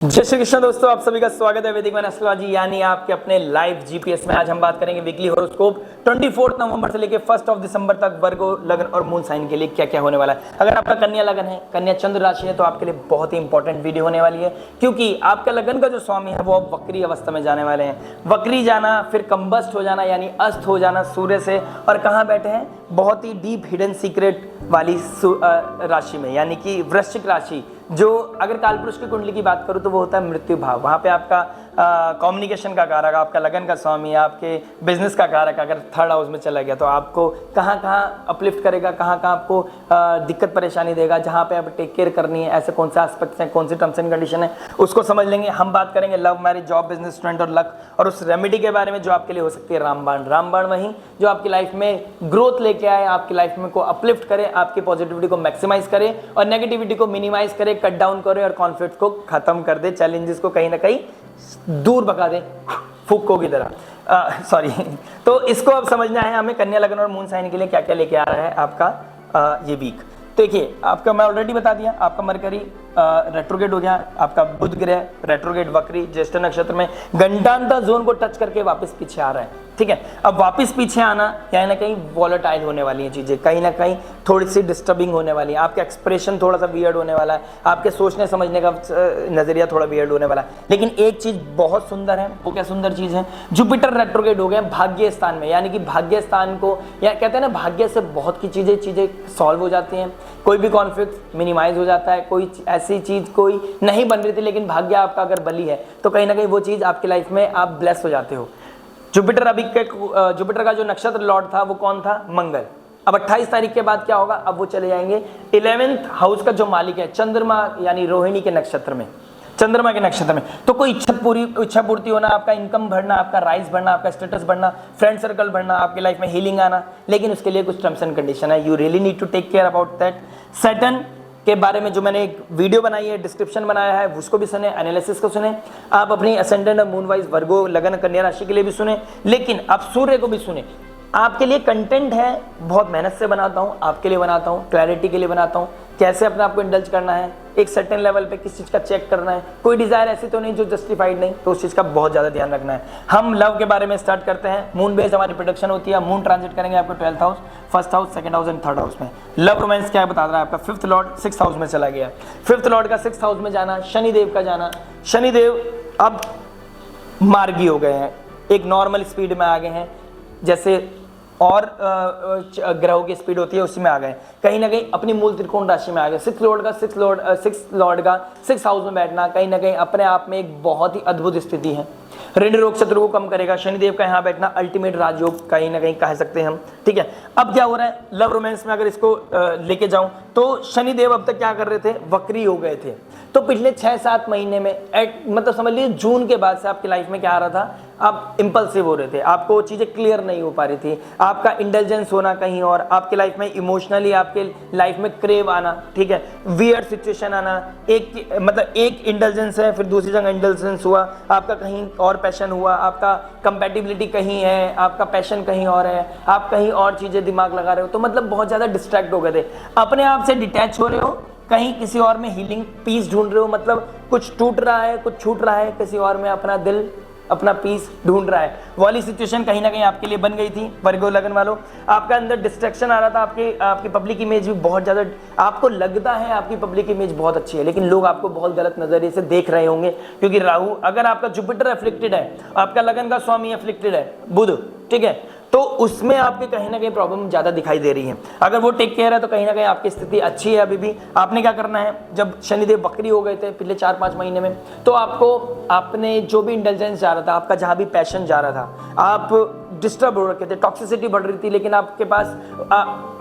जय श्री कृष्ण दोस्तों, आप सभी का स्वागत है वैदिक मैन एस्ट्रोलॉजी यानी आपके अपने लाइव जीपीएस में। आज हम बात करेंगे वीकली हॉरोस्कोप 24 नवंबर से लेकर 1 दिसंबर तक वर्गो लगन और मून साइन के लिए क्या क्या होने वाला है। अगर आपका कन्या लगन है, कन्या चंद्र राशि है, तो आपके लिए बहुत ही इंपॉर्टेंट वीडियो होने वाली है, क्योंकि आपका लगन का जो स्वामी है वो अब वक्री अवस्था में जाने वाले हैं। वक्री जाना, फिर कंबस्ट हो जाना यानी अस्त हो जाना सूर्य से, और कहाँ बैठे हैं, बहुत ही डीप हिडन सीक्रेट वाली राशि में, यानी कि वृश्चिक राशि। जो अगर कालपुरुष की कुंडली की बात करूं तो वो होता है मृत्यु भाव। वहां पे आपका कम्युनिकेशन का कारक, आपका लगन का स्वामी, आपके बिजनेस का कारक अगर थर्ड हाउस में चला गया तो आपको कहाँ कहाँ अपलिफ्ट करेगा, कहाँ कहाँ आपको दिक्कत परेशानी देगा, जहाँ पे आप टेक केयर करनी है, ऐसे कौन से एस्पेक्ट्स हैं, कौन सी टर्म्स एंड कंडीशन है, उसको समझ लेंगे। हम बात करेंगे love marriage, job, business, student और लक, और उस रेमेडी के बारे में जो आपके लिए हो सकती है रामबाण। रामबाण वही जो आपकी लाइफ में ग्रोथ लेके आए, आपकी लाइफ में को अपलिफ्ट करे, आपकी पॉजिटिविटी को मैक्सिमाइज करे और नेगेटिविटी को मिनिमाइज करे, कट डाउन करे और कॉन्फ्लिक्ट को खत्म कर दे, चैलेंजेस को कहीं ना कहीं दूर भगा दे फुक्को की तरह। सॉरी तो इसको अब समझना है हमें, कन्या लगन और मून साइन के लिए क्या क्या लेके आ रहा है आपका ये वीक। तो देखिए, आपका मैं ऑलरेडी बता दिया, आपका मरकरी रेट्रोगेट हो गया, आपका बुध ग्रह रेट्रोगेट वक्री ज्येष्ठ नक्षत्र में घंटांतर जोन को टच करके वापस पीछे आ रहा है। ठीक है, अब वापस पीछे आना कहीं ना कहीं वॉलेटाइल होने वाली है चीजें, कहीं ना कहीं थोड़ी सी डिस्टर्बिंग होने वाली है, आपका एक्सप्रेशन थोड़ा सा वियर्ड होने वाला है, आपके सोचने समझने का नजरिया थोड़ा वियर्ड होने वाला है। लेकिन एक चीज बहुत सुंदर है, वो क्या सुंदर चीज है, जुपिटर रेट्रोगेट हो गया भाग्य स्थान में, यानी कि भाग्य स्थान को, या कहते हैं ना, भाग्य से बहुत की चीजें सॉल्व हो जाती हैं, कोई भी कॉन्फ्लिक्ट मिनिमाइज हो जाता है, कोई ऐसी चीज कोई नहीं बन रही थी लेकिन भाग्य आपका अगर बली है तो कहीं ना कहीं वो चीज आपकी लाइफ में आप ब्लेस हो जाते हो। जुपिटर जुपिटर का जो नक्षत्र लॉर्ड था वो कौन था, मंगल। अब 28 तारीख के बाद क्या होगा, अब वो चले जाएंगे 11th हाउस का जो मालिक है चंद्रमा, यानी रोहिणी के नक्षत्र में, चंद्रमा के नक्षत्र में। तो कोई इच्छा पूर्ति होना, आपका इनकम बढ़ना, आपका राइज बढ़ना, आपका स्टेटस बढ़ना, फ्रेंड सर्कल बढ़ना, आपकी लाइफ में हीलिंग आना, लेकिन उसके लिए कुछ टर्म्स एंड कंडीशन है। You really need to take care about that. Saturn के बारे में जो मैंने एक वीडियो बनाई है, डिस्क्रिप्शन बनाया है, उसको भी सुने, एनालिसिस को सुने। आप अपनी असेंडेंट और मून वाइज वर्गो लगन कन्या राशि के लिए भी सुने, लेकिन आप सूर्य को भी सुने। आपके लिए कंटेंट है, बहुत मेहनत से बनाता हूँ, आपके लिए बनाता हूँ, क्लैरिटी के लिए बनाता हूँ, कैसे अपने आप को इंडल्ज करना है, एक सर्टेन लेवल पे किस चीज़ का चेक करना है, कोई डिजायर ऐसी तो नहीं जो जस्टिफाइड नहीं, तो उस चीज़ का बहुत ज़्यादा ध्यान रखना है। हम लव के बारे में स्टार्ट करते हैं। मून बेस्ड हमारी प्रोडक्शन होती है, मून ट्रांजिट करेंगे आपको 12th house, first house, second house and third house में। लव रोमांस क्या बता रहा है आपका, 5th लॉर्ड 6th हाउस में चला गया। 5th लॉर्ड का 6th हाउस में जाना, शनिदेव का जाना, शनिदेव अब मार्गी हो गए हैं, एक नॉर्मल स्पीड में आ गए हैं, जैसे और ग्रहों की स्पीड होती है उसी में आ गए, कहीं ना कहीं अपनी मूल त्रिकोण राशि में आ गए। 6th लॉर्ड का 6th हाउस में बैठना कहीं ना कहीं अपने आप में एक बहुत ही अद्भुत स्थिति है, ऋण रोग शत्रु को कम करेगा। शनिदेव का यहाँ बैठना अल्टीमेट राजयोग कहीं ना कहीं कह सकते हैं हम। ठीक है, अब क्या हो रहा है लव रोमांस में, अगर इसको लेके जाऊं तो शनिदेव अब तक क्या कर रहे थे, वक्री हो गए थे। तो पिछले 6-7 महीने में मतलब समझ लीजिए जून के बाद से आपकी लाइफ में क्या आ रहा था, आप इंपल्सिव हो रहे थे, आपको चीजें क्लियर नहीं हो पा रही थी, आपका इंटेलिजेंस होना कहीं और, आपके लाइफ में इमोशनली आपके लाइफ में क्रेव आना, ठीक है, वियर्ड सिचुएशन आना, एक इंटेलिजेंस है फिर दूसरी जगह इंटेलिजेंस हुआ, आपका कहीं और पैशन हुआ, आपका कंपैटिबिलिटी कहीं है, आपका पैशन कहीं और है, आप कहीं और चीजें दिमाग लगा रहे हो, तो मतलब बहुत ज्यादा डिस्ट्रैक्ट हो गए थे, अपने आप से डिटैच हो रहे हो, कहीं किसी और में हीलिंग पीस ढूंढ रहे हो, मतलब कुछ टूट रहा है, कुछ छूट रहा है, किसी और में अपना दिल, अपना पीस ढूंढ रहा है, वाली सिचुएशन कहीं ना कहीं आपके लिए बन गई थी वर्गो लगन वालों। आपका अंदर डिस्ट्रैक्शन आ रहा था, आपकी पब्लिक इमेज भी बहुत ज्यादा, आपको लगता है आपकी पब्लिक इमेज बहुत अच्छी है, लेकिन लोग आपको बहुत गलत नजरिए से देख रहे होंगे, क्योंकि राहु, अगर आपका जुपिटर अफ्लिक्टेड है, आपका लगन का स्वामी अफ्लिक्टेड है बुध, ठीक है, तो उसमें आपके कहीं ना कहीं प्रॉब्लम ज्यादा दिखाई दे रही है। अगर वो टेक केयर है तो कहीं ना कहीं आपकी स्थिति अच्छी है। अभी भी आपने क्या करना है, जब शनिदेव बकरी हो गए थे पिछले 4-5 महीने में, तो आपको आपने जो भी इंटेलिजेंस जा रहा था, आपका जहां भी पैशन जा रहा था, आप डिस्टर्ब हो रखे थे, टॉक्सिसिटी बढ़ रही थी, लेकिन आपके पास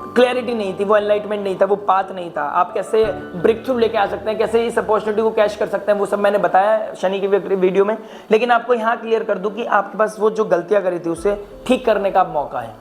क्लैरिटी नहीं थी, वो एनलाइटमेंट नहीं था, वो पाथ नहीं था, आप कैसे ब्रेक थ्रू लेके आ सकते हैं, कैसे इस अपॉर्चुनिटी को कैश कर सकते हैं, वो सब मैंने बताया शनि की वीडियो में। लेकिन आपको यहाँ क्लियर कर दूं कि आपके पास वो जो गलतियां करी थी उसे ठीक करने का मौका है।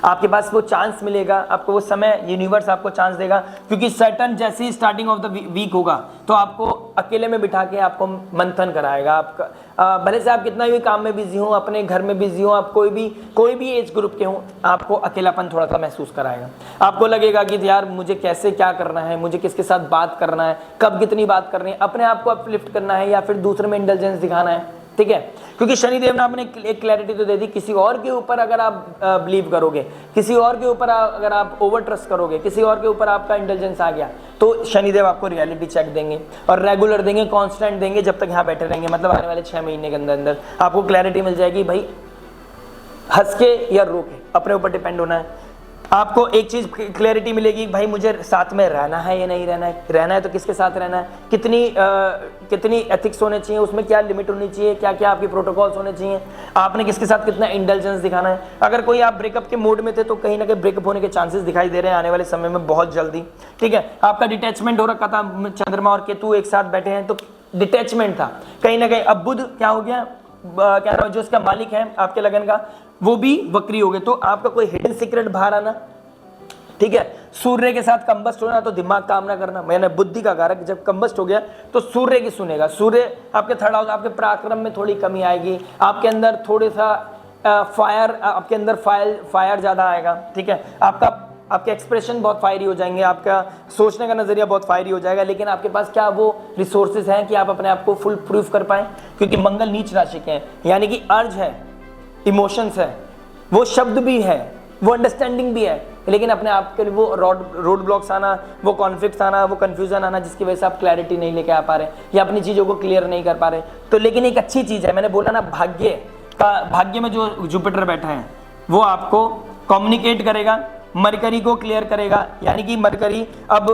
आपके पास वो चांस मिलेगा, आपको वो समय यूनिवर्स आपको चांस देगा, क्योंकि सैटर्न जैसे ही स्टार्टिंग ऑफ द वीक होगा तो आपको अकेले में बिठा के आपको मंथन कराएगा। आपका भले से आप कितना भी काम में बिजी हो, अपने घर में बिजी हो, आप कोई भी एज ग्रुप के हो, आपको अकेलापन थोड़ा सा महसूस कराएगा। आपको लगेगा कि यार मुझे कैसे क्या करना है, मुझे किसके साथ बात करना है, कब कितनी बात करनी है, अपने आप को अपलिफ्ट करना है या फिर दूसरे में इंटेलिजेंस दिखाना है। ठीक है, क्योंकि शनिदेव ने आपने एक क्लैरिटी तो दे दी, किसी और के ऊपर अगर आप बिलीव करोगे, किसी और के ऊपर अगर आप ओवर ट्रस्ट करोगे, किसी और के ऊपर आपका इंटेलिजेंस आ गया, तो शनिदेव आपको रियलिटी चेक देंगे और रेगुलर देंगे, कांस्टेंट देंगे, जब तक यहाँ बैठे रहेंगे। मतलब आने वाले 6 महीने के अंदर अंदर आपको क्लैरिटी मिल जाएगी। भाई हंस के या रो के अपने ऊपर डिपेंड होना है। आपको एक चीज क्लैरिटी मिलेगी, भाई मुझे साथ में रहना है या नहीं रहना है, रहना है तो किसके साथ रहना है, कितनी एथिक्स होने चाहिए, उसमें क्या लिमिट होनी चाहिए, क्या क्या आपके प्रोटोकॉल्स होने चाहिए, आपने किसके साथ कितना इंटेलिजेंस दिखाना है। अगर कोई आप ब्रेकअप के मोड में थे तो कहीं ना कहीं ब्रेकअप होने के चांसेस दिखाई दे रहे हैं आने वाले समय में बहुत जल्दी। ठीक है, आपका डिटैचमेंट हो रखा था, चंद्रमा और केतु एक साथ बैठे हैं तो डिटैचमेंट था कहीं ना कहीं। अब बुध क्या हो गया, क्या नाम, जो उसका मालिक है आपके लगन का, वो भी वक्री हो गए, तो आपका कोई हिडन सीक्रेट बाहर आना। ठीक है, सूर्य के साथ कंबस्ट होना तो दिमाग काम ना करना, मैंने बुद्धि का कारक जब कंबस्ट हो गया तो सूर्य की सुनेगा। सूर्य आपके थर्ड हाउस, आपके पराक्रम में थोड़ी कमी आएगी, आपके अंदर थोड़े सा फायर, आपके अंदर फायर ज्यादा आएगा। ठीक है, आपके एक्सप्रेशन बहुत फायरी हो जाएंगे, आपका सोचने का नजरिया बहुत फायरी हो जाएगा, लेकिन आपके पास क्या वो रिसोर्सेज हैं कि आप अपने आप को फुल प्रूफ कर पाए, क्योंकि मंगल नीच राशि के हैं, यानी कि अर्ज है, इमोशंस है, वो शब्द भी है, वो अंडरस्टैंडिंग भी है, लेकिन अपने आप के लिए वो रोड ब्लॉक्स आना, वो कॉन्फ्लिक्ट्स आना, वो कंफ्यूजन आना, जिसकी वजह से आप क्लैरिटी नहीं लेके आ पा रहे या अपनी चीजों को क्लियर नहीं कर पा रहे। तो लेकिन एक अच्छी चीज है, मैंने बोला ना, भाग्य में जो जुपिटर बैठा है वो आपको कम्युनिकेट करेगा, मरकरी को क्लियर करेगा, यानी कि मरकरी अब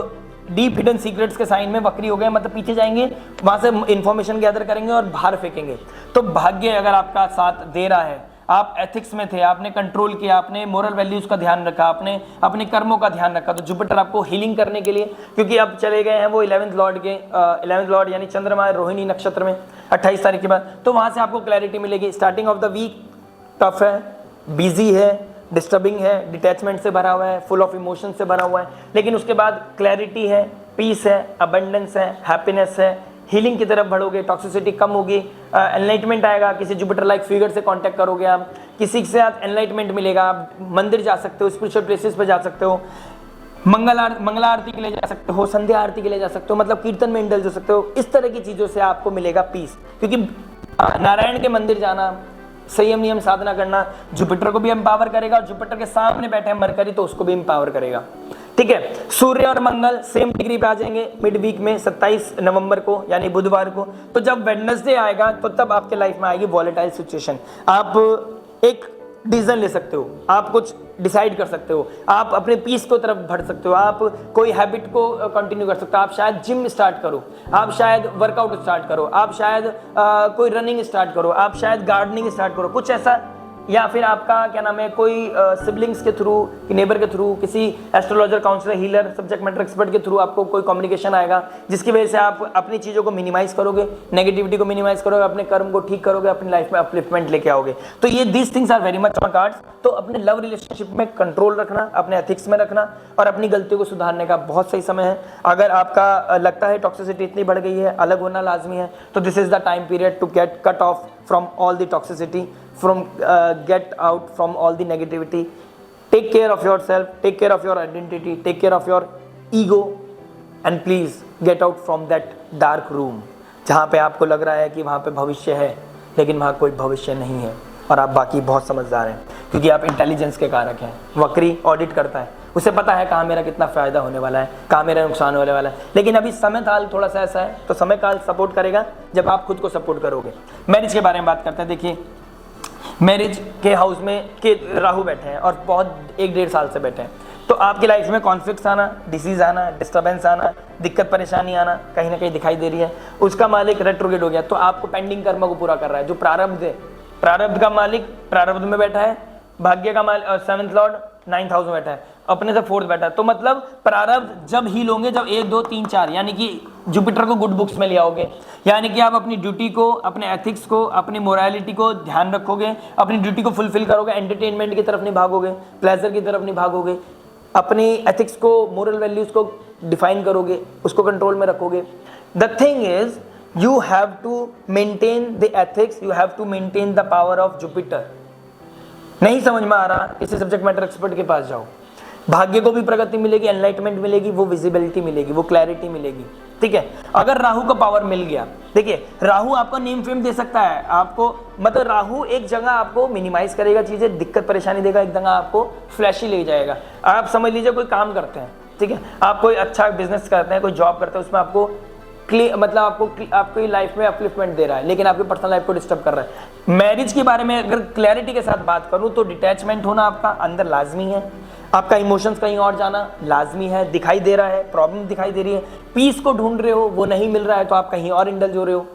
डीप हिडन सीक्रेट्स के साइन में वक्री हो गए, मतलब पीछे जाएंगे, वहां से इंफॉर्मेशन गैदर करेंगे और बाहर फेंकेंगे। तो भाग्य अगर आपका साथ दे रहा है, आप एथिक्स में थे, आपने कंट्रोल किया, आपने मोरल वैल्यूज का ध्यान रखा, आपने अपने कर्मों का ध्यान रखा, तो जुपिटर आपको हीलिंग करने के लिए, क्योंकि अब चले गए हैं वो 11th लॉर्ड यानी चंद्रमा रोहिणी नक्षत्र में 28 तारीख के बाद, तो वहां से आपको क्लैरिटी मिलेगी। Starting of the week tough है, बिजी है, डिस्टर्बिंग है, डिटैचमेंट से भरा हुआ है, फुल ऑफ इमोशन से भरा हुआ है, लेकिन उसके बाद क्लैरिटी है, पीस है, अबंडेंस है, हैप्पीनेस है, हीलिंग की तरफ बढ़ोगे, टॉक्सिसिटी कम होगी, एनलाइटमेंट आएगा, किसी जुपिटर लाइक फिगर से कांटेक्ट करोगे आप, किसी के साथ एनलाइटमेंट मिलेगा, आप मंदिर जा सकते हो, स्पिरिचुअल प्लेसेस पे जा सकते हो, मंगला आरती के लिए जा सकते हो, संध्या आरती के लिए जा सकते हो, मतलब कीर्तन में इंडल्ज हो सकते हो। इस तरह की चीजों से आपको मिलेगा पीस, क्योंकि नारायण के मंदिर जाना, संयम नियम साधना करना जुपिटर को भी एम्पावर करेगा, और जुपिटर के सामने बैठे हैं मरकरी तो उसको भी एम्पावर करेगा। ठीक है, सूर्य और मंगल सेम डिग्री पे आ जाएंगे मिड वीक में 27 नवंबर को, यानी बुधवार को। तो जब वेडनेसडे आएगा तो तब आपके लाइफ में आएगी वॉलेटाइल सिचुएशन। आप एक डिसीजन ले सकते हो, आप कुछ डिसाइड कर सकते हो, आप अपने पीस को तरफ बढ़ सकते हो, आप कोई हैबिट को कंटिन्यू कर सकते हो, आप शायद जिम स्टार्ट करो, आप शायद वर्कआउट स्टार्ट करो, आप शायद कोई रनिंग स्टार्ट करो, आप शायद गार्डनिंग स्टार्ट करो, कुछ ऐसा, या फिर आपका क्या नाम है, कोई सिबलिंग्स के थ्रू, नेबर के थ्रू, किसी astrologer, counsellor, healer, subject matter expert के थ्रू आपको कोई कम्युनिकेशन आएगा, जिसकी वजह से आप अपनी चीज़ों को मिनिमाइज करोगे, नेगेटिविटी को मिनिमाइज करोगे, अपने कर्म को ठीक करोगे, अपनी लाइफ में अपलिफ्टमेंट लेके आओगे। तो ये these things are very much on cards. तो अपने लव रिलेशनशिप में कंट्रोल रखना, अपने एथिक्स में रखना और अपनी गलतियों को सुधारने का बहुत सही समय है। अगर आपका लगता है टॉक्सिसिटी इतनी बढ़ गई है, अलग होना लाजमी है, तो this is the time period to get cut off from all the toxicity, get out from all the negativity. Take care of yourself, take care of your identity, take care of your ego, and please get out from that dark room जहाँ पे आपको लग रहा है कि वहाँ पे भविष्य है, लेकिन वहाँ कोई भविष्य नहीं है और आप बाकी बहुत समझदार हैं, क्योंकि आप इंटेलिजेंस के कारक हैं। वक्री ऑडिट करता है, उसे पता है कहाँ मेरा कितना फायदा होने वाला है, कहाँ मेरा नुकसान होने वाला है, लेकिन अभी समय काल थोड़ा सा ऐसा है, तो समय काल सपोर्ट करेगा जब आप खुद को सपोर्ट करोगे। मैरिज के बारे में बात करते हैं। देखिए, मैरिज के हाउस में के राहु बैठे हैं और बहुत 1-1.5 साल से बैठे हैं, तो आपकी लाइफ में कॉन्फ्लिक्ट्स आना, डिसीज आना, डिस्टर्बेंस आना, दिक्कत परेशानी आना कहीं ना कहीं दिखाई दे रही है। उसका मालिक रेट्रोग्रेड हो गया, तो आपको पेंडिंग कर्म को पूरा कर रहा है। जो प्रारब्ध है, प्रारब्ध का मालिक प्रारब्ध में बैठा है, भाग्य का मालिक 7th लॉर्ड 9th हाउस में बैठा है। अपने से फोर्थ बैठा है, तो मतलब प्रारब्ध जब हील होंगे जब 1 2 3 4, यानी कि जुपिटर को गुड बुक्स में ले आओगे, यानी कि आप अपनी ड्यूटी को, अपने एथिक्स को, अपनी मोरालिटी को ध्यान रखोगे, अपनी ड्यूटी को फुलफिल करोगे, एंटरटेनमेंट की तरफ नहीं भागोगे, प्लेजर की तरफ नहीं भागोगे, अपनी एथिक्स को, मोरल वैल्यूज को डिफाइन करोगे, उसको कंट्रोल में रखोगे। The thing is you have to maintain the ethics, you have to maintain the power of Jupiter। नहीं समझ में आ रहा, किसी सब्जेक्ट मैटर एक्सपर्ट के पास जाओ, भाग्य को भी प्रगति मिलेगी, एनलाइटमेंट मिलेगी, वो विजिबिलिटी मिलेगी, वो क्लैरिटी मिलेगी, ठीक है। अगर राहु का पावर मिल गया, देखिए राहु आपको नेम फेम दे सकता है आपको, मतलब राहु एक जगह आपको मिनिमाइज करेगा चीजें, दिक्कत परेशानी देगा, एक जगह आपको फ्लैशी ले जाएगा। आप समझ लीजिए कोई काम करते हैं, ठीक है, आप कोई अच्छा बिजनेस करते हैं, कोई जॉब करते हैं, उसमें आपको मतलब आपको लाइफ में अपलिफ्टमेंट दे रहा है, लेकिन आपकी पर्सनल लाइफ को डिस्टर्ब कर रहा है। मैरिज के बारे में अगर क्लैरिटी के साथ बात करूं तो डिटैचमेंट होना आपका अंदर लाजमी है, आपका इमोशंस कहीं और जाना लाजमी है, दिखाई दे रहा है, प्रॉब्लम दिखाई दे रही है, पीस को ढूंढ रहे हो, वो नहीं मिल रहा है तो आप कहीं और इंडल्ज हो रहे हो।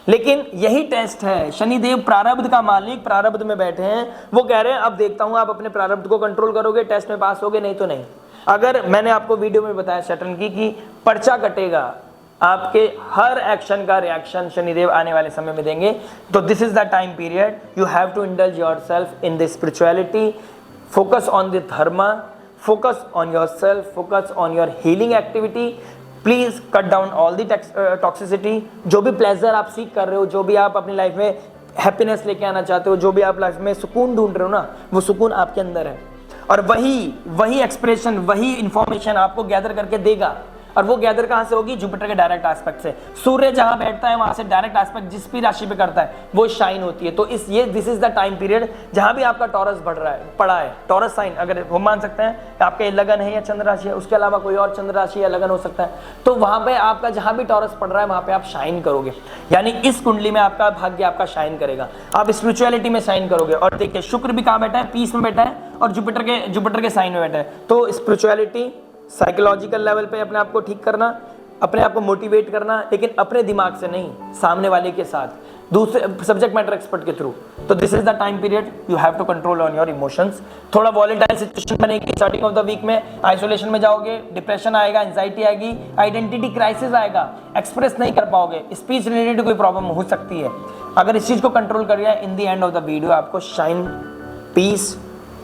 लेकिन यही टेस्ट है, शनिदेव प्रारब्ध का मालिक प्रारब्ध में बैठे हैं, वो कह रहे हैं अब देखता हूं आप अपने प्रारब्ध को कंट्रोल करोगे, टेस्ट में पास होगे, नहीं तो नहीं। अगर मैंने आपको वीडियो में बताया सैटर्न की कि पर्चा कटेगा, आपके हर एक्शन का रिएक्शन शनिदेव आने वाले समय में देंगे, तो this is the time period you have to indulge yourself in the spirituality, focus on the dharma, focus on yourself, focus on your healing activity, please cut down all the toxicity. जो भी pleasure आप सीख कर रहे हो, जो भी आप अपनी लाइफ में हैप्पीनेस लेके आना चाहते हो, जो भी आप लाइफ में सुकून ढूंढ रहे हो ना, वो सुकून आपके अंदर है, और वही एक्सप्रेशन, वही इंफॉर्मेशन आपको गैदर करके देगा। और वो गैदर कहां से होगी? जुपिटर के डायरेक्ट एस्पेक्ट से। सूर्य जहां बैठता है वहां से डायरेक्ट एस्पेक्ट जिस भी राशि पे करता है वो शाइन होती है। तो this is the time period जहां भी आपका टॉरस पड़ा है, टॉरस साइन अगर वो मान सकते हैं आपके लगन है या चंद्र राशि है, उसके अलावा कोई और चंद्र राशि या लगन हो सकता है, तो वहां पे आपका जहां भी टॉरस पड़ रहा है वहां पे आप शाइन करोगे, यानी इस कुंडली में आपका भाग्य आपका शाइन करेगा, आप स्पिरिचुअलिटी में शाइन करोगे। और देखिए शुक्र भी कहां बैठा है? पीस में बैठा है, और जुपिटर के साइन में बैठा है। तो स्पिरिचुअलिटी, साइकोलॉजिकल लेवल पे अपने आप को ठीक करना, अपने आप को मोटिवेट करना, लेकिन अपने दिमाग से नहीं, सामने वाले के साथ, दूसरे सब्जेक्ट मैटर एक्सपर्ट के थ्रू। तो this is the time period you have to control on your emotions. थोड़ा वॉलेटाइल सिचुएशन बनेगी स्टार्टिंग ऑफ द वीक में, आइसोलेशन में जाओगे, डिप्रेशन आएगा, एंजाइटी आएगी, आइडेंटिटी क्राइसिस आएगा, एक्सप्रेस नहीं कर पाओगे, स्पीच रिलेटेड कोई प्रॉब्लम हो सकती है। अगर इस चीज को कंट्रोल कर लिया, in the end of the video आपको शाइन, पीस,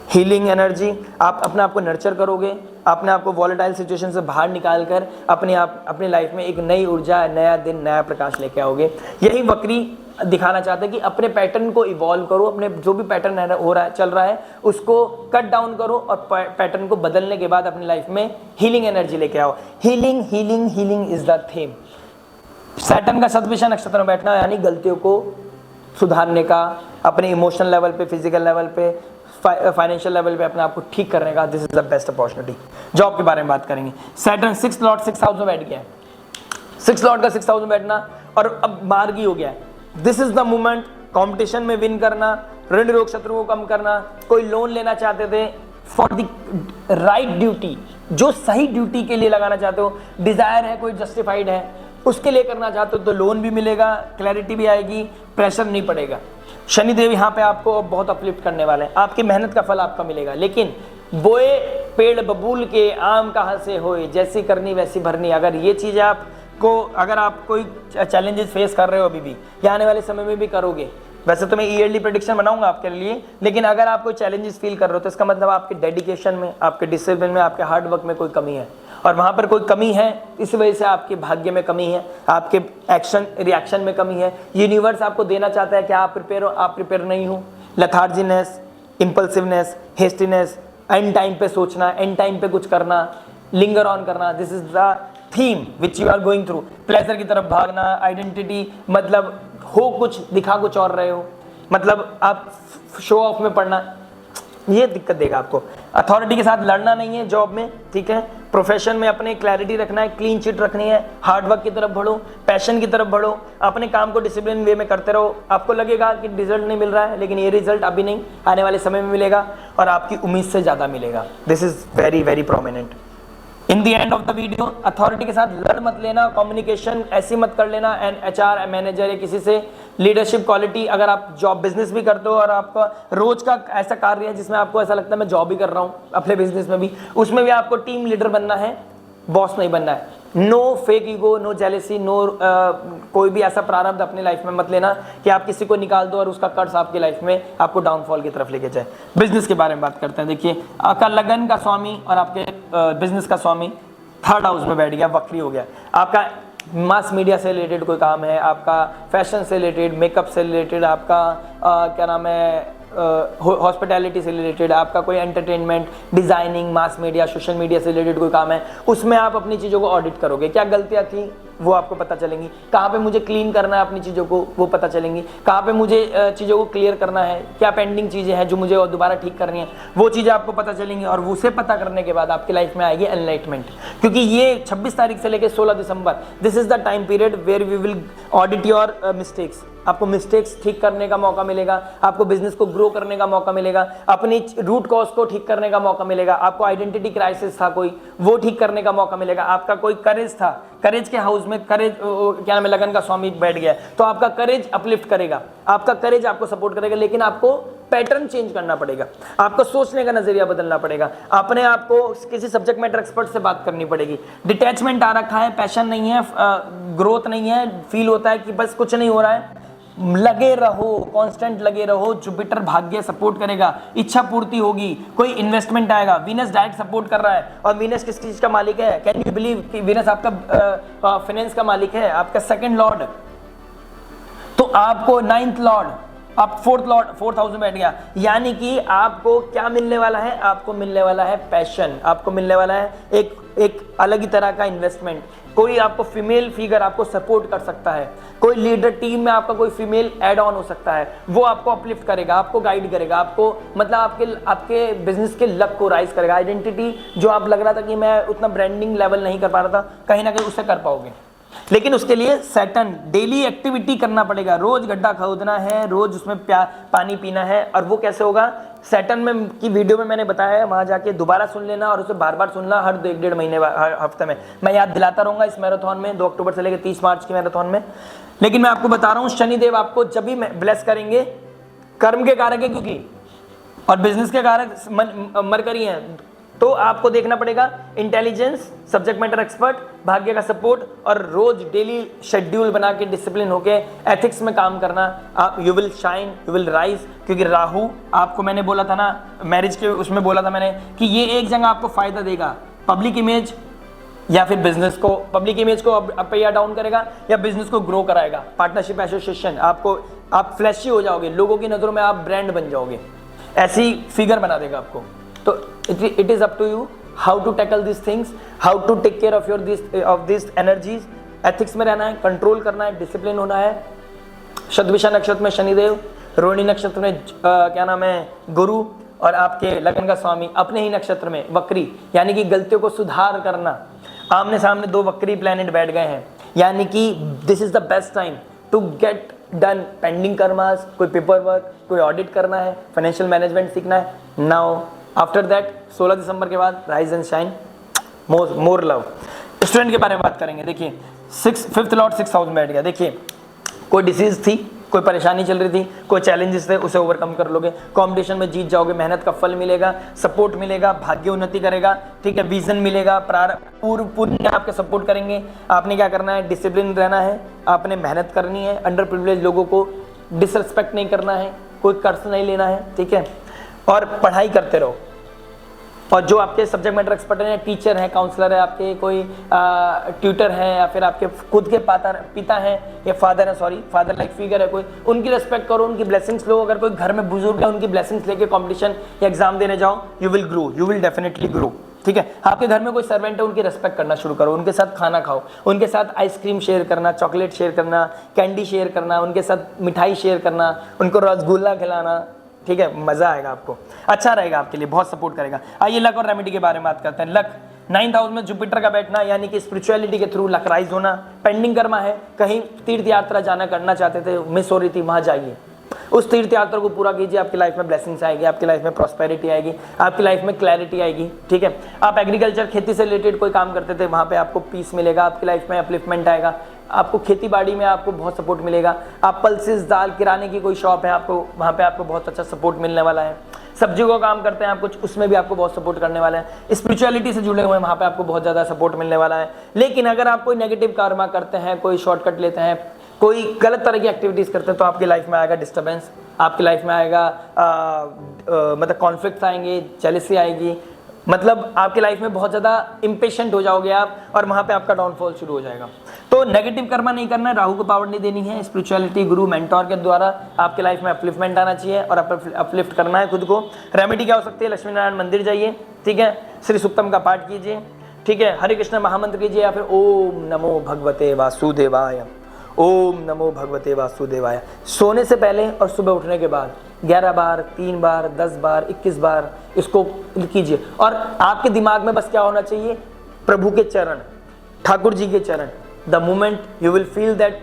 हीलिंग एनर्जी, आप अपने आप को नर्चर करोगे, अपने आप को वॉलेटाइल सिचुएशन से बाहर निकाल कर अपनी लाइफ में एक नई ऊर्जा, नया दिन, नया प्रकाश लेके आओगे। यही वक्री दिखाना चाहते हैं कि अपने पैटर्न को इवॉल्व करो, अपने जो भी पैटर्न हो रहा है, चल रहा है, उसको कट डाउन करो और पैटर्न को बदलने के बाद अपनी लाइफ में हीलिंग एनर्जी लेके आओ। Healing healing healing is the theme. Saturn का सतभिषा नक्षत्र में बैठना यानी गलतियों को सुधारने का, अपने इमोशनल लेवल पे, फिजिकल लेवल पे, फाइनेंशियल लेवल पे अपने आप को ठीक करने का, this is the best opportunity. Job के बारे में बात करेंगे। सैटर्न 6 लॉर्ड 6 हाउस में बैठ गया है, 6 लॉर्ड का 6 हाउस में बैठना, और अब मार्गी हो गया है। This is the moment competition में विन करना, ऋण रोग शत्रु को कम करना, कोई लोन लेना चाहते थे फॉर द राइट ड्यूटी, जो सही ड्यूटी के लिए लगाना चाहते हो, डिजायर है, कोई जस्टिफाइड है, उसके लिए करना चाहते हो तो लोन भी मिलेगा, क्लैरिटी भी आएगी, प्रेशर नहीं पड़ेगा। शनिदेव यहाँ पे आपको बहुत अपलिफ्ट करने वाले हैं, आपकी मेहनत का फल आपका मिलेगा। लेकिन बोए पेड़ बबूल के आम कहाँ से होए, जैसी करनी वैसी भरनी, अगर ये चीज़ आपको, अगर आप कोई चैलेंजेस फेस कर रहे हो अभी भी या आने वाले समय में भी करोगे, वैसे तो मैं ईयरली प्रेडिक्शन बनाऊंगा आपके लिए, लेकिन अगर आप कोई चैलेंजेस फील कर रहे हो तो इसका मतलब आपके डेडिकेशन में, आपके डिसिप्लिन में, आपके हार्ड वर्क में कोई कमी है, और वहां पर कोई कमी है, इस वजह से आपके भाग्य में कमी है, आपके एक्शन रिएक्शन में कमी है। यूनिवर्स आपको देना चाहता है कि आप प्रिपेयर हो, आप प्रिपेयर नहीं हो। लथार्जीनेस, इंपल्सिवनेस, हेस्टीनेस, एंड टाइम पे सोचना, एंड टाइम पे कुछ करना, लिंगर ऑन करना, this is the theme which you are going through. Pleasure की तरफ भागना, आइडेंटिटी, मतलब हो कुछ दिखा कुछ और रहे हो, मतलब आप शो ऑफ में पढ़ना, ये दिक्कत देगा आपको। अथॉरिटी के साथ लड़ना नहीं है जॉब में, ठीक है। प्रोफेशन में अपने क्लैरिटी रखना है, क्लीन चिट रखनी है, हार्ड वर्क की तरफ बढ़ो, पैशन की तरफ बढ़ो, अपने काम को डिसिप्लिन वे में करते रहो। आपको लगेगा कि रिजल्ट नहीं मिल रहा है, लेकिन ये रिजल्ट अभी नहीं, आने वाले समय में मिलेगा, और आपकी उम्मीद से ज्यादा मिलेगा। This is very very prominent. In the end of the video, authority के साथ लड़ मत लेना, कम्युनिकेशन ऐसी मत कर लेना, एंड HR मैनेजर या किसी से लीडरशिप क्वालिटी, अगर आप जॉब बिजनेस भी करते हो और आपका रोज का ऐसा कार्य है जिसमें आपको ऐसा लगता है मैं जॉब ही कर रहा हूँ अपने बिजनेस में भी, उसमें भी आपको टीम लीडर बनना है, बॉस नहीं बनना है। No fake ego, no jealousy, no कोई भी ऐसा प्रारब्ध अपनी लाइफ में मत लेना कि आप किसी को निकाल दो और उसका कर्ज आपकी लाइफ में आपको डाउनफॉल की तरफ लेके जाए। बिजनेस के बारे में बात करते हैं। देखिए आपका लगन का स्वामी और आपके बिजनेस का स्वामी थर्ड हाउस में बैठ गया, वक्री हो गया। आपका मास मीडिया से रिलेटेड कोई काम है, आपका फैशन से रिलेटेड, मेकअप से रिलेटेड, आपका क्या नाम है हॉस्पिटैलिटी से रिलेटेड, आपका कोई entertainment, designing, mass media, social media से रिलेटेड कोई काम है, उसमें आप अपनी चीज़ों को ऑडिट करोगे। क्या गलतियां थी वो आपको पता चलेंगी, कहाँ पे मुझे क्लीन करना है अपनी चीज़ों को वो पता चलेंगी, कहाँ पे मुझे चीज़ों को क्लियर करना है, क्या पेंडिंग चीज़ें हैं जो मुझे दोबारा ठीक करनी है, वो चीज़ें आपको पता चलेंगी। और उसे पता करने के बाद आपकी लाइफ में आएगी एनलाइटमेंट, क्योंकि ये 26 तारीख से लेकर 16 दिसंबर, this is the time period where we will audit your mistakes. आपको मिस्टेक्स ठीक करने का मौका मिलेगा, आपको बिजनेस को ग्रो करने का मौका मिलेगा, अपनी रूट कॉज को ठीक करने का मौका मिलेगा, आपको आइडेंटिटी क्राइसिस था कोई, वो ठीक करने का मौका मिलेगा, आपका कोई करेज था, करेज के हाउस में करेज क्या नाम है लगन का स्वामी बैठ गया, तो आपका करेज अपलिफ्ट करेगा, आपका करेज आपको सपोर्ट करेगा। लेकिन आपको पैटर्न चेंज करना पड़ेगा, आपको सोचने का नजरिया बदलना पड़ेगा, अपने आप को किसी सब्जेक्ट मैटर एक्सपर्ट से बात करनी पड़ेगी। डिटैचमेंट आ रखा है, पैशन नहीं है, ग्रोथ नहीं है, फील होता है कि बस कुछ नहीं हो रहा है, लगे रहो, कांस्टेंट लगे रहो। जुपिटर भाग्य सपोर्ट करेगा, इच्छा पूर्ति होगी, कोई इन्वेस्टमेंट आएगा। वीनस डायरेक्ट सपोर्ट कर रहा है, और वीनस किस चीज का मालिक है? कैन यू बिलीव कि वीनस आपका फाइनेंस का मालिक है, आपका सेकंड लॉर्ड, तो आपको नाइन्थ लॉर्ड, आप फोर्थ हाउस में बैठ गया। यानी कि आपको क्या मिलने वाला है? आपको मिलने वाला है पैशन, आपको मिलने वाला है एक अलग ही तरह का इन्वेस्टमेंट। कोई आपको फीमेल फिगर आपको सपोर्ट कर सकता है, कोई लीडर टीम में आपका कोई फीमेल ऐड ऑन हो सकता है, वो आपको अपलिफ्ट करेगा, आपको गाइड करेगा, आपको मतलब आपके बिजनेस के लक को राइज करेगा। आइडेंटिटी जो आप लग रहा था कि मैं उतना ब्रांडिंग लेवल नहीं कर पा रहा था, कहीं ना कहीं उससे कर पाओगे। लेकिन उसके लिए सैटर्न डेली एक्टिविटी करना पड़ेगा, रोज गड्ढा खोदना है, रोज उसमें पानी पीना है। और वो कैसे होगा? सैटर्न में की वीडियो में मैंने बताया है, वहां जाके दोबारा सुन लेना और उसे बार बार सुनना हर 1-1.5 महीने हर हफ्ते में। मैं याद दिलाता रहूंगा इस मैराथन में, 2 अक्टूबर से लेकर 30 मार्च की मैराथन में। लेकिन मैं आपको बता रहा हूं, शनिदेव आपको जब भी ब्लेस करेंगे, कर्म के कारक है क्योंकि, और बिजनेस के कारक मरकरी हैं, तो आपको देखना पड़ेगा इंटेलिजेंस, सब्जेक्ट मैटर एक्सपर्ट, भाग्य का सपोर्ट, और रोज डेली शेड्यूल बना के डिसिप्लिन होके एथिक्स में काम करना। आप you will shine, you will rise. क्योंकि राहु, आपको मैंने बोला था ना मैरिज के उसमें बोला था मैंने कि ये एक जगह आपको फायदा देगा, पब्लिक इमेज या फिर बिजनेस को, पब्लिक इमेज को अप या डाउन करेगा या बिजनेस को ग्रो कराएगा। पार्टनरशिप एसोसिएशन, आप फ्लैशी हो जाओगे, लोगों की नजरों में आप ब्रांड बन जाओगे, ऐसी फिगर बना देगा आपको। तो it is up to you how to tackle these things, how to take care of these energies। Ethics में रहना है, कंट्रोल करना है, डिसिप्लिन होना है। शतभिषा नक्षत्र में शनिदेव, रोहिणी नक्षत्र में क्या नाम है गुरु, और आपके लगन का स्वामी अपने ही नक्षत्र में वक्री, यानी कि गलतियों को सुधार करना। आमने सामने 2 वक्री प्लैनेट बैठ गए हैं, यानी कि this is the best time to get done pending karmas, कोई पेपर वर्क, कोई ऑडिट करना है, फाइनेंशियल मैनेजमेंट सीखना है। नाउ आफ्टर दैट 16 दिसंबर के बाद rise and shine, more love. Student के बारे में बात करेंगे। देखिए 5th लॉर्ड 6th हाउस में बैठ गया। देखिए कोई डिसीज थी, कोई परेशानी चल रही थी, कोई चैलेंजेस थे, उसे ओवरकम कर लोगे, कंपटीशन में जीत जाओगे, मेहनत का फल मिलेगा, सपोर्ट मिलेगा, भाग्य उन्नति करेगा, ठीक है, विजन मिलेगा, पूर्ण आपके सपोर्ट करेंगे। आपने क्या करना है? डिसिप्लिन रहना है, आपने मेहनत करनी है, अंडर प्रिविलेज लोगों को डिसरिस्पेक्ट नहीं करना है, कोई कर्ज नहीं लेना है, ठीक है, और पढ़ाई करते रहो। और जो आपके सब्जेक्ट मैटर एक्सपर्ट हैं, टीचर हैं, काउंसलर है, आपके कोई ट्यूटर हैं, या फिर आपके खुद के पिता हैं या फादर है, फादर लाइक फिगर है कोई, उनकी रिस्पेक्ट करो, उनकी ब्लेसिंग्स लो। अगर कोई घर में बुजुर्ग है, उनकी ब्लेसिंग्स लेके कंपटीशन या एग्जाम देने जाओ, you will grow, you will definitely grow, ठीक है। आपके घर में कोई सर्वेंट है, उनकी रिस्पेक्ट करना शुरू करो, उनके साथ खाना खाओ, उनके साथ आइसक्रीम शेयर करना, चॉकलेट शेयर करना, कैंडी शेयर करना, उनके साथ मिठाई शेयर करना, उनको रसगुल्ला खिलाना, ठीक है, मजा आएगा आपको, अच्छा रहेगा आपके लिए, बहुत सपोर्ट करेगा। आइए लक और रेमेडी के बारे में बात करते हैं। लक 9th हाउस में जुपिटर का बैठना, यानी कि स्पिरिचुअलिटी के थ्रू लक राइज होना। पेंडिंग कर्मा है, कहीं तीर्थ यात्रा करना चाहते थे, मिस हो रही थी, वहां जाइए, उस तीर्थ यात्रा को पूरा कीजिए, आपकी लाइफ में ब्लेसिंग्स आएगी, आपकी लाइफ में प्रॉस्पेरिटी आएगी, आपकी लाइफ में क्लैरिटी आएगी, ठीक है। आप एग्रीकल्चर खेती से रिलेटेड कोई काम करते थे, वहां पे आपको पीस मिलेगा, आपकी लाइफ में अपलिफ्टमेंट आएगा, आपको खेती बाड़ी में आपको बहुत सपोर्ट मिलेगा। आप पल्सेस दाल किराने की कोई शॉप है आपको, वहाँ पे आपको बहुत अच्छा सपोर्ट मिलने वाला है। सब्जियों का काम करते हैं आप कुछ, उसमें भी आपको बहुत सपोर्ट करने वाला है। स्पिरिचुअलिटी से जुड़े हुए हैं, वहाँ पे आपको बहुत ज़्यादा सपोर्ट मिलने वाला है। लेकिन अगर आप कोई नेगेटिव कर्मा करते हैं, कोई शॉर्टकट लेते हैं, कोई गलत तरह की एक्टिविटीज़ करते हैं, तो आपकी लाइफ में आएगा डिस्टर्बेंस, आपकी लाइफ में आएगा मतलब कॉन्फ्लिक्ट आएंगे, जेलसी आएगी, मतलब आपकी लाइफ में बहुत ज़्यादा इम्पेशेंट हो जाओगे आप, और वहाँ पे आपका डाउनफॉल शुरू हो जाएगा। तो नेगेटिव कर्मा नहीं करना है, राहु को पावर नहीं देनी है। स्पिरिचुअलिटी गुरु मेंटोर के द्वारा आपके लाइफ में अपलिफ्टमेंट आना चाहिए और अपलिफ्ट करना है खुद को। रेमेडी क्या हो सकती है? लक्ष्मी नारायण मंदिर जाइए, ठीक है, श्री सुक्तम का पाठ कीजिए, ठीक है, हरे कृष्ण महामंत्र कीजिए, या फिर ओम नमो भगवते वासुदेवाय, ओम नमो भगवते वासुदेवाय। सोने से पहले और सुबह उठने के बाद 11 बार, 3 बार, 10 बार, 21 बार इसको कीजिए। और आपके दिमाग में बस क्या होना चाहिए? प्रभु के चरण, ठाकुर जी के चरण। The moment you will feel that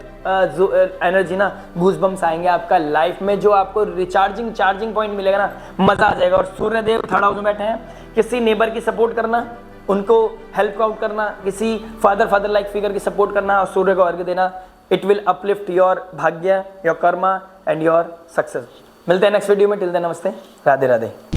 energy ना, गूज़बम्स आएंगे आपका लाइफ में, जो आपको रिचार्जिंग चार्जिंग पॉइंट मिलेगा ना, मजा आ जाएगा। और सूर्यदेव थर्ड हाउस में बैठे हैं, किसी नेबर की सपोर्ट करना, उनको हेल्प आउट करना, किसी फादर लाइक फिगर की सपोर्ट करना और सूर्य को अर्घ्य देना, इट विल अपलिफ्ट योर भाग्य, your Karma and your success. मिलते हैं नेक्स्ट वीडियो में। टिल देन नमस्ते, राधे राधे।